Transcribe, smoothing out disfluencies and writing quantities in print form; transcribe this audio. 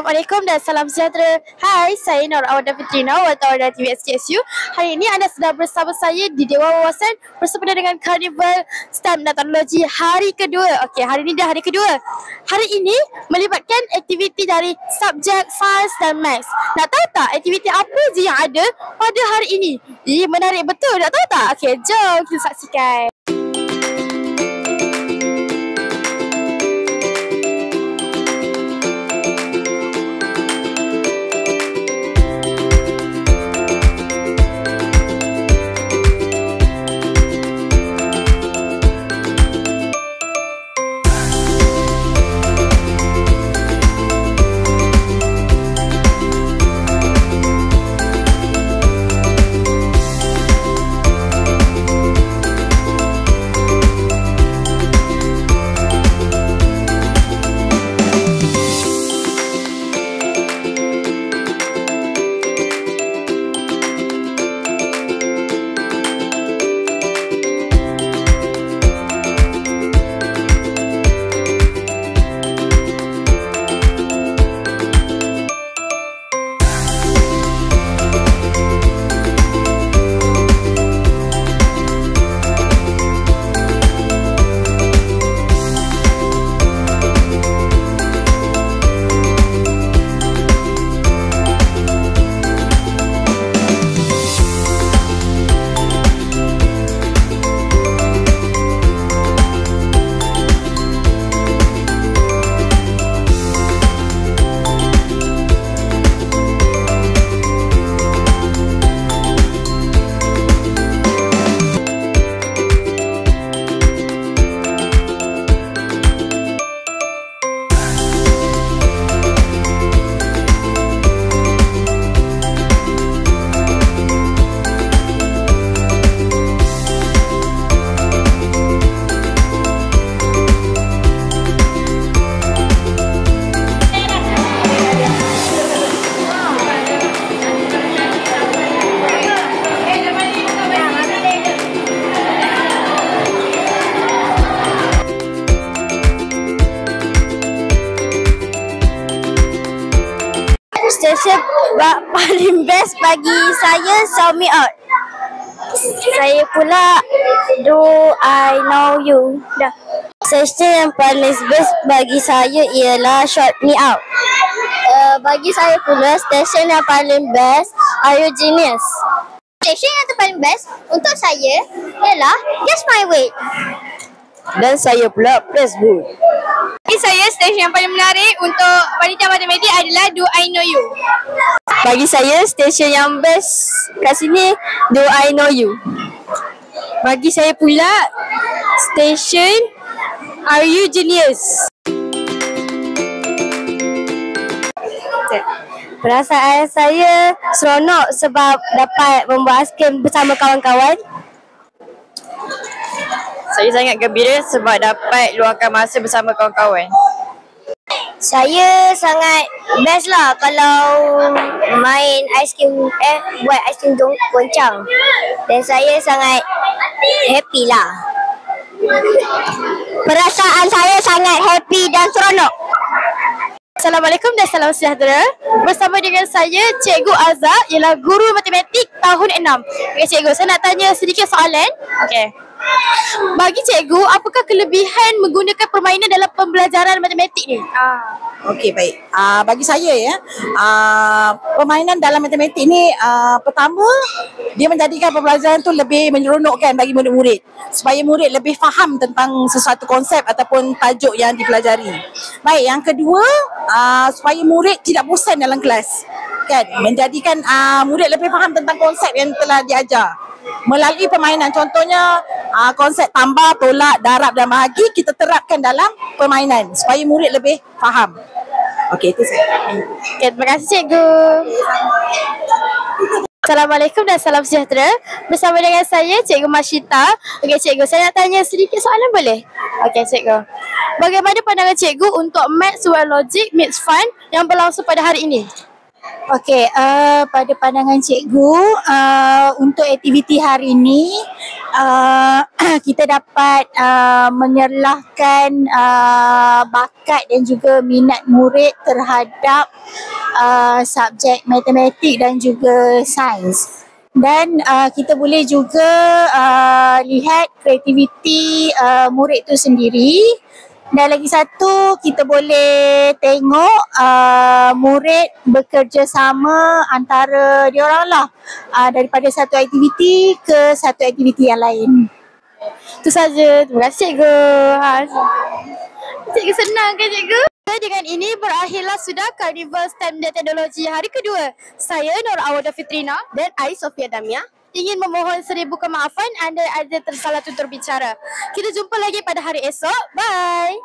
Assalamualaikum dan salam sejahtera. Hai, saya Nur Awada Fitrina, wartawan TV SKSU. Hari ini anda sedang bersama saya di Dewan Wawasan bersempena dengan Karnival STEM dan Teknologi hari kedua. Okey, hari ini dah hari kedua. Hari ini melibatkan aktiviti dari subjek Sains dan Maths. Nak tahu tak aktiviti apa je yang ada pada hari ini? Menarik betul, nak tahu tak? Okey, jom kita saksikan. Stesen paling best bagi saya Shout Me Out. Saya pula Do I Know You. Dah. Stesen yang paling best bagi saya ialah Shout Me Out. Bagi saya pula stesen yang paling best Are You Genius. Stesen yang paling best untuk saya ialah Guess My Weight. Dan saya pula Facebook. Bagi saya stesen yang paling menarik untuk panitia matematik adalah Do I Know You. Bagi saya stesen yang best kat sini Do I Know You. Bagi saya pula stesen Are You Genius. Perasaan saya seronok sebab dapat membuat game bersama kawan-kawan. Saya sangat gembira sebab dapat luangkan masa bersama kawan-kawan. Saya sangat best lah kalau main buat aiskrim goncang. Dan saya sangat happy lah. Perasaan saya sangat happy dan seronok. Assalamualaikum dan salam sejahtera. Bersama dengan saya Cikgu Azhar, ialah guru matematik tahun 6. Okey cikgu, saya nak tanya sedikit soalan. Okey. Bagi cikgu, apakah kelebihan menggunakan permainan dalam pembelajaran matematik ni? Okey, baik. Bagi saya permainan dalam matematik ni pertama, dia menjadikan pembelajaran tu lebih menyeronokkan bagi murid-murid supaya murid lebih faham tentang sesuatu konsep ataupun tajuk yang dipelajari. Baik, yang kedua, supaya murid tidak bosan dalam kelas. Kan, menjadikan murid lebih faham tentang konsep yang telah diajar. Melalui permainan, contohnya konsep tambah, tolak, darab dan bahagi kita terapkan dalam permainan supaya murid lebih faham. Okey, itu saya. Okay, terima kasih cikgu. Assalamualaikum dan salam sejahtera. Bersama dengan saya Cikgu Masyita. Okey cikgu, saya nak tanya sedikit soalan boleh? Okey cikgu. Bagaimana pandangan cikgu untuk Maths Word Logic Mix Fun yang berlangsung pada hari ini? Okey, pada pandangan cikgu, untuk aktiviti hari ini, kita dapat menyerlahkan bakat dan juga minat murid terhadap subjek matematik dan juga sains. Dan kita boleh juga lihat kreativiti murid itu sendiri. Dan lagi satu, kita boleh tengok murid bekerjasama antara diorang lah, daripada satu aktiviti ke satu aktiviti yang lain. Itu saja. Terima kasih cikgu. Cikgu senang kan cikgu? Dengan ini berakhirlah sudah Karnival STEM dan Teknologi hari kedua. Saya Nur Awada Fitrina dan I Sofia Damia ingin memohon 1000 kemaafan anda ada tersalah tutur bicara. Kita jumpa lagi pada hari esok. Bye.